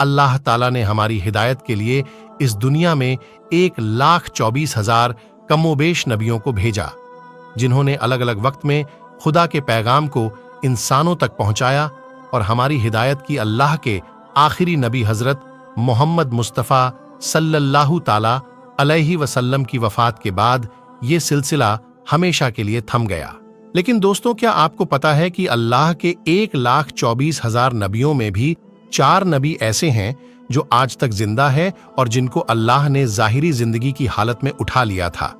अल्लाह ताला ने हमारी हिदायत के लिए इस दुनिया में 1,24,000 कमोबेश नबियों को भेजा, जिन्होंने अलग अलग वक्त में खुदा के पैगाम को इंसानों तक पहुंचाया। और हमारी हिदायत की अल्लाह के आखिरी नबी हजरत मोहम्मद मुस्तफ़ा सल्लल्लाहु ताला अलैहि वसल्लम की वफात के बाद ये सिलसिला हमेशा के लिए थम गया। लेकिन दोस्तों, क्या आपको पता है कि अल्लाह के 1,24,000 नबियों में भी 4 नबी ऐसे हैं जो आज तक जिंदा है और जिनको अल्लाह ने ज़ाहिरी जिंदगी की हालत में उठा लिया था।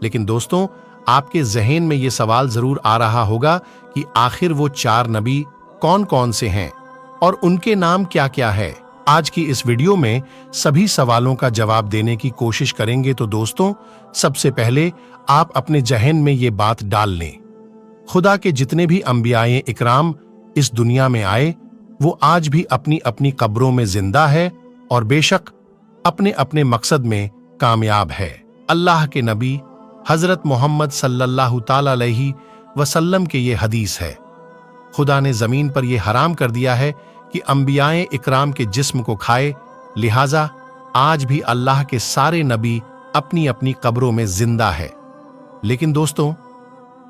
लेकिन दोस्तों, आपके जहन में ये सवाल जरूर आ रहा होगा कि आखिर वो 4 नबी कौन कौन से हैं और उनके नाम क्या क्या है। आज की इस वीडियो में सभी सवालों का जवाब देने की कोशिश करेंगे। तो दोस्तों, सबसे पहले आप अपने जहन में ये बात डाल लें, खुदा के जितने भी अंबियाए इकराम इस दुनिया में आए, वो आज भी अपनी अपनी कब्रों में जिंदा है और बेशक अपने अपने मकसद में कामयाब है। अल्लाह के नबी हजरत मोहम्मद सल्लल्लाहु ताला अलैहि वसल्लम के ये हदीस है, खुदा ने जमीन पर यह हराम कर दिया है कि अंबियाए इकराम के जिस्म को खाए, लिहाजा आज भी अल्लाह के सारे नबी अपनी अपनी कब्रों में जिंदा है। लेकिन दोस्तों,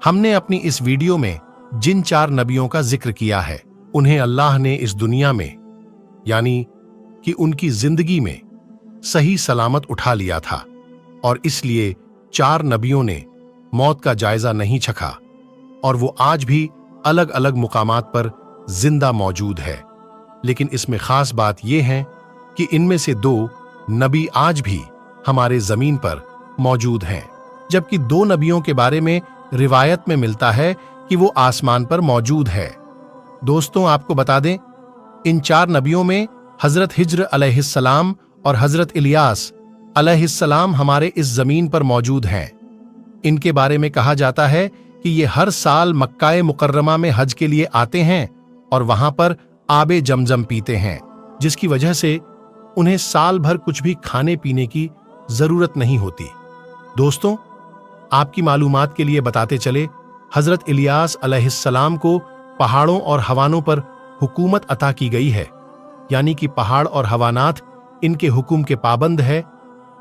हमने अपनी इस वीडियो में जिन 4 नबियों का जिक्र किया है, उन्हें अल्लाह ने इस दुनिया में यानी कि उनकी जिंदगी में सही सलामत उठा लिया था और इसलिए 4 नबियों ने मौत का जायजा नहीं चखा और वो आज भी अलग अलग मुकामात पर जिंदा मौजूद है। लेकिन इसमें खास बात यह है कि इनमें से 2 नबी आज भी हमारे जमीन पर मौजूद हैं, जबकि 2 नबियों के बारे में रिवायत में मिलता है कि वो आसमान पर मौजूद है। दोस्तों, आपको बता दें, इन 4 नबियों में हजरत हिज्र अलैहिस्सलाम और हजरत इलियास अलैहिस्सलाम हमारे इस जमीन पर मौजूद हैं। इनके बारे में कहा जाता है कि ये हर साल मक्का मुकर्रमा में हज के लिए आते हैं और वहां पर आबे जमजम पीते हैं, जिसकी वजह से उन्हें साल भर कुछ भी खाने पीने की जरूरत नहीं होती। दोस्तों, आपकी मालूमात के लिए बताते चले, हजरत इलियास अलैहिस्सलाम को पहाड़ों और हवानों पर हुकूमत अता की गई है, यानी कि पहाड़ और हवानात इनके हुक्म के पाबंद है,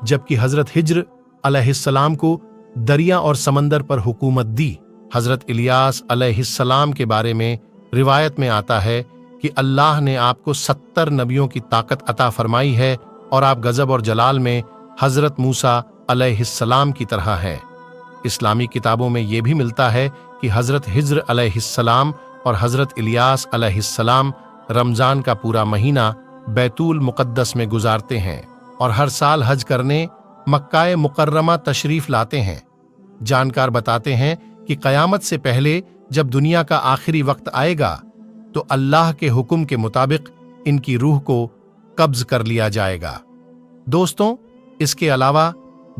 जबकि हजरत हिज्र अलैहिस्सलाम को दरिया और समंदर पर हुकूमत दी। हजरत इलियास अलैहिस्सलाम के बारे में रिवायत में आता है कि अल्लाह ने आपको 70 नबियों की ताकत अता फरमाई है और आप गजब और जलाल में हजरत मूसा अलैहिस्सलाम की तरह हैं। इस्लामी किताबों में यह भी मिलता है कि हजरत हिज्र अलैहिस्सलाम और हजरत इलियास अलैहिस्सलाम रमजान का पूरा महीना बैतुल मुक़द्दस में गुजारते हैं और हर साल हज करने मक्का मुकर्रमा तशरीफ लाते हैं। जानकार बताते हैं कि क़यामत से पहले जब दुनिया का आखिरी वक्त आएगा तो अल्लाह के हुक्म के मुताबिक इनकी रूह को कब्ज कर लिया जाएगा। दोस्तों, इसके अलावा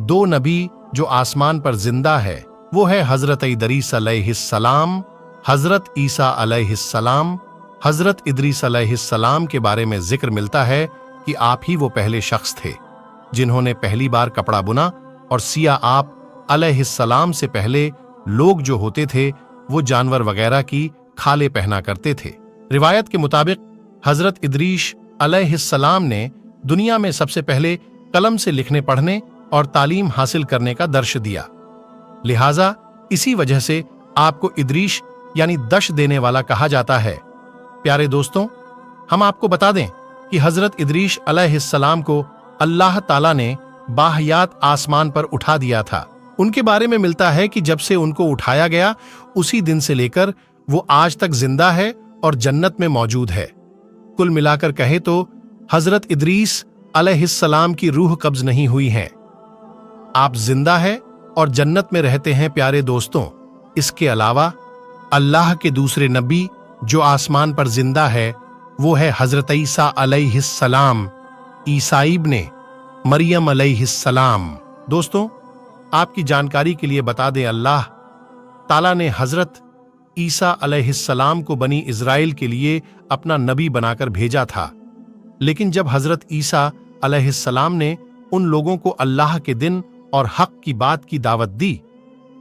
2 नबी जो आसमान पर जिंदा है, वो है हजरत इदरीस अलैहिस्सलाम, हजरत ईसा अलैहिस्सलाम। हजरत इदरीस अलैहिस्सलाम के बारे में जिक्र मिलता है कि आप ही वो पहले शख्स थे जिन्होंने पहली बार कपड़ा बुना और सिया। आप अलैहिस्सलाम से पहले लोग जो होते थे वो जानवर वगैरह की खाले पहना करते थे। रिवायत के मुताबिक हजरत इदरीस अलैहिस्सलाम ने दुनिया में सबसे पहले कलम से लिखने पढ़ने और तालीम हासिल करने का दर्श दिया, लिहाजा इसी वजह से आपको इदरीस यानी दश देने वाला कहा जाता है। प्यारे दोस्तों, हम आपको बता दें कि हजरत इदरीस अलैहिस्सलाम को अल्लाह ताला ने बाहयात आसमान पर उठा दिया था। उनके बारे में मिलता है कि जब से उनको उठाया गया उसी दिन से लेकर वो आज तक जिंदा है और जन्नत में मौजूद है। कुल मिलाकर कहे तो हजरत इदरीस अलैहिस्सलाम की रूह कब्ज नहीं हुई है, आप जिंदा है और जन्नत में रहते हैं। प्यारे दोस्तों, इसके अलावा अल्लाह के दूसरे नबी जो आसमान पर जिंदा है वो है हजरत ईसा अलैहिस्सलाम, ईसा इब्ने मरियम अलैहिस्सलाम। दोस्तों, आपकी जानकारी के लिए बता दें, अल्लाह ताला ने हजरत ईसा अलैहिस्सलाम को बनी इज़राइल के लिए अपना नबी बनाकर भेजा था, लेकिन जब हजरत ईसा अलैहिस्सलाम ने उन लोगों को अल्लाह के दिन और हक की बात की दावत दी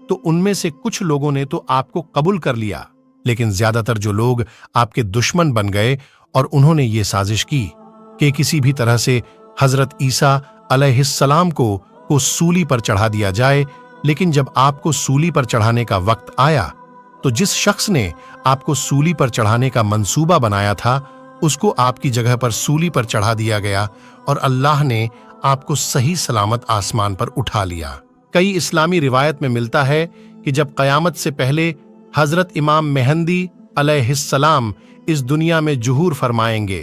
तो उनमें से कुछ लोगों ने तो आपको कबूल कर लिया, लेकिन ज्यादातर जो लोग आपके दुश्मन बन गए और उन्होंने ये साजिश की कि किसी भी तरह से हजरत ईसा अलैहिस्सलाम को सूली पर चढ़ा दिया जाए। लेकिन जब आपको सूली पर चढ़ाने का वक्त आया तो जिस शख्स ने आपको सूली पर चढ़ाने का मंसूबा बनाया था उसको आपकी जगह पर सूली पर चढ़ा दिया गया और अल्लाह ने आपको सही सलामत आसमान पर उठा लिया। कई इस्लामी रिवायत में मिलता है कि जब क़यामत से पहले हजरत इमाम मेहंदी अलैहिस्सलाम इस दुनिया में जुहूर फरमाएंगे,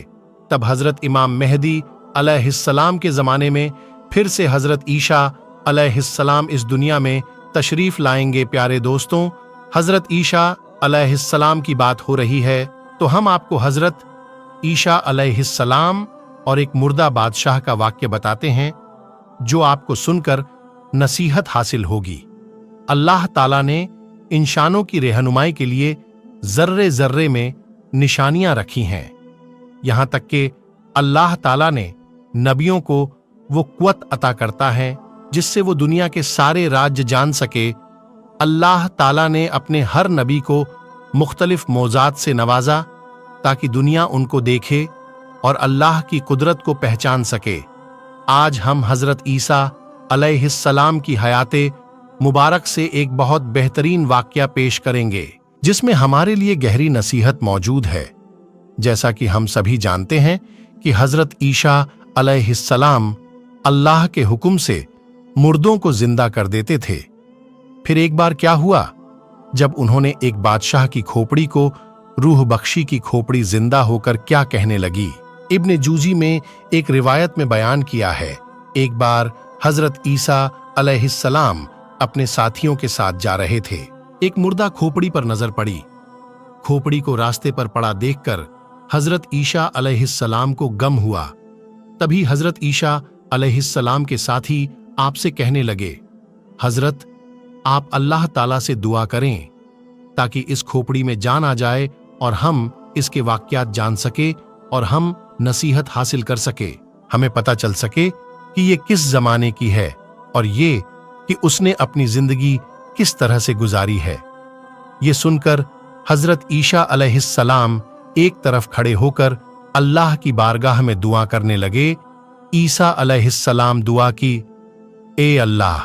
तब हजरत इमाम मेहदी अलैहिस्सलाम के ज़माने में फिर से हजरत ईशा अलैहिस्सलाम इस दुनिया में तशरीफ लाएंगे। प्यारे दोस्तों, हजरत ईशा अलैहिस्सलाम की बात हो रही है तो हम आपको हजरत ईशा अलैहिस्सलाम और एक मुर्दा बादशाह का वाक्य बताते हैं जो आपको सुनकर नसीहत हासिल होगी। अल्लाह ताला ने इंसानों की रहनुमाई के लिए जर्रे जर्रे में निशानियां रखी हैं। यहां तक कि अल्लाह ताला ने नबियों को वो कुव्वत अता करता है जिससे वो दुनिया के सारे राज्य जान सके। अल्लाह ताला ने अपने हर नबी को मुख्तलिफ मौज़ात से नवाजा ताकि दुनिया उनको देखे और अल्लाह की कुदरत को पहचान सके। आज हम हजरत ईसा अलैहिस्सलाम की हयाते मुबारक से एक बहुत बेहतरीन वाक़या पेश करेंगे जिसमें हमारे लिए गहरी नसीहत मौजूद है। जैसा कि हम सभी जानते हैं कि हजरत ईशा अलैहिस्सलाम अल्लाह के हुक्म से मुर्दों को जिंदा कर देते थे। फिर एक बार क्या हुआ, जब उन्होंने एक बादशाह की खोपड़ी को रूह बख्शी की खोपड़ी जिंदा होकर क्या कहने लगी। इब्ने जूजी में एक रिवायत में बयान किया है, एक बार हजरत ईसा अलैहिस्सलाम अपने साथियों के साथ जा रहे थे। एक मुर्दा खोपड़ी पर नजर पड़ी। खोपड़ी को रास्ते पर पड़ा देखकर हजरत ईशा अलैहिस्सलाम को गम हुआ। तभी हजरत ईशा अलैहिस्सलाम के साथी आपसे कहने लगे, हजरत आप अल्लाह ताला से दुआ करें ताकि इस खोपड़ी में जान आ जाए और हम इसके वाक़यात जान सके और हम नसीहत हासिल कर सके, हमें पता चल सके कि ये किस जमाने की है और ये कि उसने अपनी जिंदगी किस तरह से गुजारी है। ये सुनकर हजरत ईशा अलैहिस्सलाम एक तरफ खड़े होकर अल्लाह की बारगाह में दुआ करने लगे। ईसा अलैहिस्सलाम दुआ की, ए अल्लाह,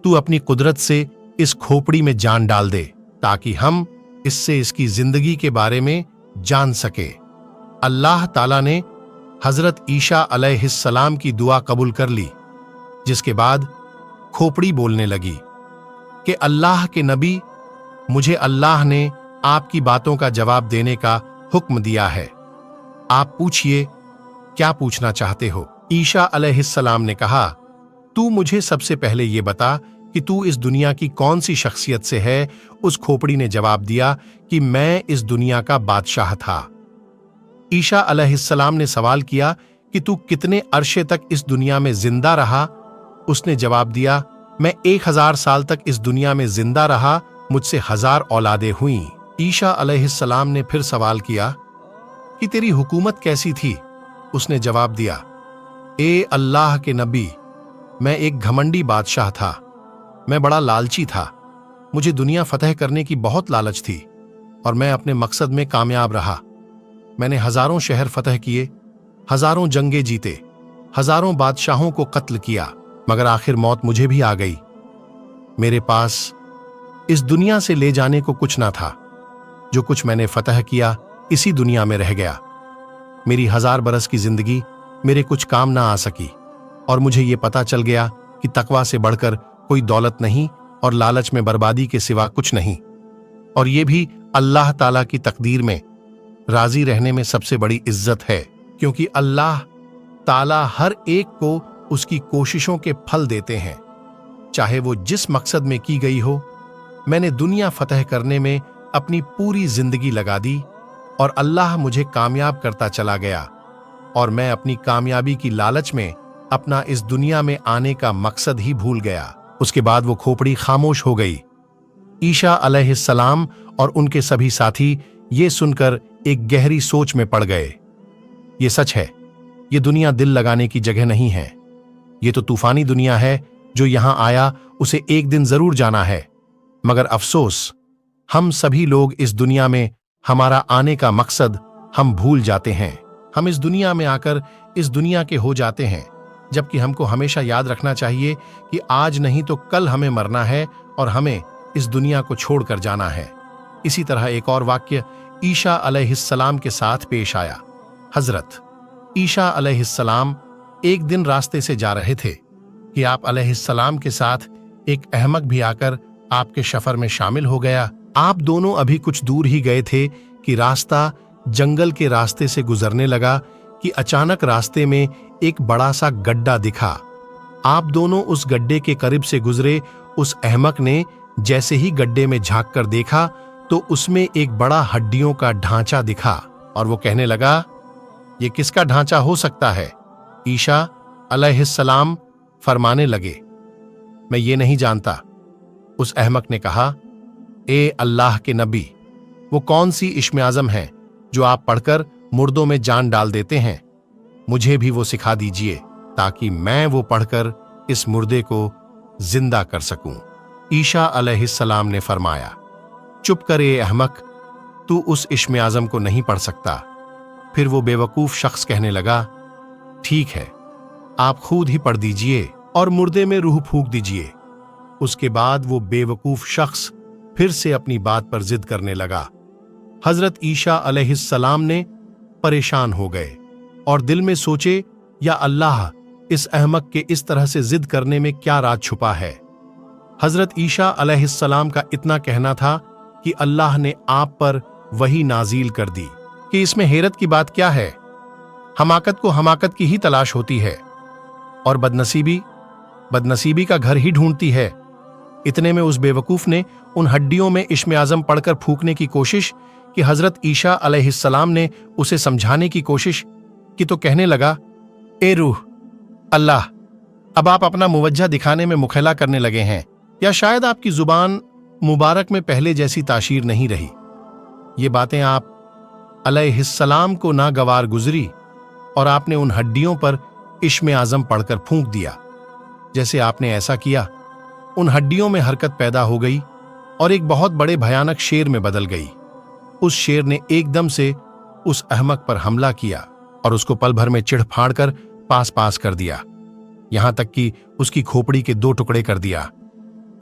तू अपनी कुदरत से इस खोपड़ी में जान डाल दे ताकि हम इससे इसकी जिंदगी के बारे में जान सके। अल्लाह ताला ने हजरत ईशा अलैहिस्सलाम की दुआ कबूल कर ली, जिसके बाद खोपड़ी बोलने लगी कि अल्लाह के नबी, मुझे अल्लाह ने आपकी बातों का जवाब देने का हुक्म दिया है, आप पूछिए क्या पूछना चाहते हो। ईशा अलैहिस्सलाम ने कहा, तू मुझे सबसे पहले ये बता कि तू इस दुनिया की कौन सी शख्सियत से है। उस खोपड़ी ने जवाब दिया कि मैं इस दुनिया का बादशाह था। ईशा अलैहिस्सलाम ने सवाल किया कि तू कितने अरशे तक इस दुनिया में जिंदा रहा। उसने जवाब दिया, मैं 1000 साल तक इस दुनिया में जिंदा रहा, मुझसे 1000 औलादें हुईं। ईशा अलैहिस्सलाम ने फिर सवाल किया कि तेरी हुकूमत कैसी थी। उसने जवाब दिया, ए अल्लाह के नबी, मैं एक घमंडी बादशाह था, मैं बड़ा लालची था, मुझे दुनिया फतह करने की बहुत लालच थी और मैं अपने मकसद में कामयाब रहा। मैंने हजारों शहर फतह किए, हजारों जंगें जीते, हजारों बादशाहों को कत्ल किया, मगर आखिर मौत मुझे भी आ गई। मेरे पास इस दुनिया से ले जाने को कुछ ना था। जो कुछ मैंने फतह किया इसी दुनिया में रह गया। मेरी 1000 बरस की जिंदगी मेरे कुछ काम ना आ सकी और मुझे ये पता चल गया कि तकवा से बढ़कर कोई दौलत नहीं और लालच में बर्बादी के सिवा कुछ नहीं, और ये भी अल्लाह ताला की तकदीर में राजी रहने में सबसे बड़ी इज्जत है, क्योंकि अल्लाह ताला हर एक को उसकी कोशिशों के फल देते हैं, चाहे वो जिस मकसद में की गई हो। मैंने दुनिया फतह करने में अपनी पूरी जिंदगी लगा दी और अल्लाह मुझे कामयाब करता चला गया, और मैं अपनी कामयाबी की लालच में अपना इस दुनिया में आने का मकसद ही भूल गया। उसके बाद वो खोपड़ी खामोश हो गई। ईशा अलैहिस्सलाम और उनके सभी साथी ये सुनकर एक गहरी सोच में पड़ गए। ये सच है, ये दुनिया दिल लगाने की जगह नहीं है। ये तो तूफानी दुनिया है, जो यहां आया उसे एक दिन जरूर जाना है। मगर अफसोस, हम सभी लोग इस दुनिया में हमारा आने का मकसद हम भूल जाते हैं। हम इस दुनिया में आकर इस दुनिया के हो जाते हैं, जबकि हमको हमेशा याद रखना चाहिए कि आज नहीं तो कल हमें मरना है और हमें इस दुनिया को छोड़कर जाना है। इसी तरह एक और वाक्य ईशा अलैहिस्सलाम के साथ पेश आया। हजरत ईशा अलैहिस्सलाम एक दिन रास्ते से जा रहे थे कि आप अलैहिस्सलाम के साथ एक अहमक भी आकर आपके सफर में शामिल हो गया। आप दोनों अभी कुछ दूर ही गए थे कि रास्ता जंगल के रास्ते से गुजरने लगा कि अचानक रास्ते में एक बड़ा सा गड्ढा दिखा। आप दोनों उस गड्ढे के करीब से गुजरे। उस अहमक ने जैसे ही गड्ढे में झांक कर देखा तो उसमें एक बड़ा हड्डियों का ढांचा दिखा और वो कहने लगा, ये किसका ढांचा हो सकता है? ईशा अलैहिस्सलाम फरमाने लगे, मैं ये नहीं जानता। उस अहमक ने कहा, ए अल्लाह के नबी, वो कौन सी इश्म आज़म है जो आप पढ़कर मुर्दों में जान डाल देते हैं? मुझे भी वो सिखा दीजिए ताकि मैं वो पढ़कर इस मुर्दे को जिंदा कर सकूं। ईशा अलैहिस्सलाम ने फरमाया, चुप कर ए अहमक, तू उस इश्म आज़म को नहीं पढ़ सकता। फिर वो बेवकूफ शख्स कहने लगा, ठीक है, आप खुद ही पढ़ दीजिए और मुर्दे में रूह फूंक दीजिए। उसके बाद वो बेवकूफ शख्स फिर से अपनी बात पर जिद करने लगा। हजरत ईशा अलैहिस्सलाम ने परेशान हो गए और दिल में सोचे, या अल्लाह, इस अहमक के इस तरह से जिद करने में क्या राज छुपा है। हजरत ईशा अलैहिस्सलाम का इतना कहना था कि अल्लाह ने आप पर वही नाजील कर दी कि इसमें हैरत की बात क्या है, हमाकत को हमाकत की ही तलाश होती है और बदनसीबी का घर ही ढूंढती है। इतने में उस बेवकूफ ने उन हड्डियों में इश्म आज़म पढ़कर फूंकने की कोशिश कि हजरत ईशा अलैहिस्सलाम ने उसे समझाने की कोशिश की तो कहने लगा, ए रूह अल्लाह, अब आप अपना मुवज्जा दिखाने में मुखैला करने लगे हैं, या शायद आपकी जुबान मुबारक में पहले जैसी ताशीर नहीं रही। ये बातें आप अलैहिस्सलाम को नागवार गुजरी और आपने उन हड्डियों पर इश्म आज़म पढ़कर फूंक दिया। जैसे आपने ऐसा किया, उन हड्डियों में हरकत पैदा हो गई और एक बहुत बड़े भयानक शेर में बदल गई। उस शेर ने एकदम से उस अहमक पर हमला किया और उसको पल भर में चिढ़ फाड़ कर पास कर दिया, यहां तक कि उसकी खोपड़ी के 2 टुकड़े कर दिया।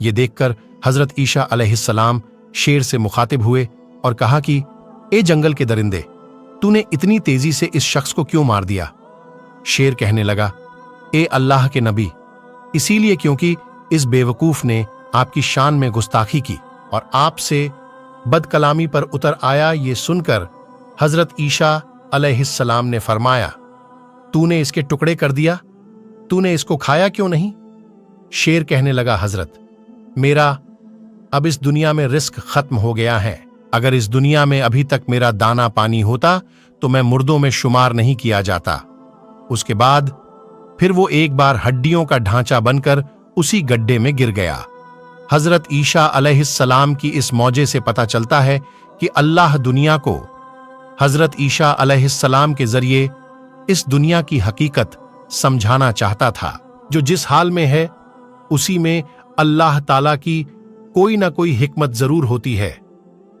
ये देखकर हजरत ईशा अलैहिस्सलाम शेर से मुखातिब हुए और कहा कि ए जंगल के दरिंदे, तूने इतनी तेजी से इस शख्स को क्यों मार दिया? शेर कहने लगा, ए अल्लाह के नबी, इसीलिए क्योंकि इस बेवकूफ ने आपकी शान में गुस्ताखी की और आपसे बदकलामी पर उतर आया। ये सुनकर हजरत ईशा अलैहिस्सलाम ने फरमाया, तूने इसके टुकड़े कर दिया, तूने इसको खाया क्यों नहीं? शेर कहने लगा, हजरत, मेरा अब इस दुनिया में रिस्क खत्म हो गया है। अगर इस दुनिया में अभी तक मेरा दाना पानी होता तो मैं मुर्दों में शुमार नहीं किया जाता। उसके बाद फिर वो एक बार हड्डियों का ढांचा बनकर उसी गड्ढे में गिर गया। हजरत ईशा अलैहिस्सलाम की इस मौजे से पता चलता है कि अल्लाह दुनिया को हजरत ईशा अलैहिस्सलाम के जरिए इस दुनिया की हकीकत समझाना चाहता था। जो जिस हाल में है उसी में अल्लाह ताला की कोई ना कोई हिकमत जरूर होती है।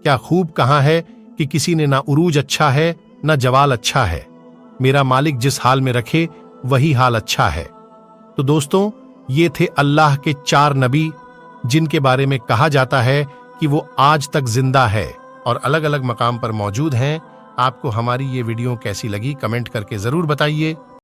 क्या खूब कहा है कि किसी ने ना उरूज अच्छा है ना जवाल अच्छा है, मेरा मालिक जिस हाल में रखे वही हाल अच्छा है। तो दोस्तों, ये थे अल्लाह के 4 नबी जिनके बारे में कहा जाता है कि वो आज तक जिंदा है और अलग अलग मकाम पर मौजूद हैं। आपको हमारी ये वीडियो कैसी लगी कमेंट करके जरूर बताइए।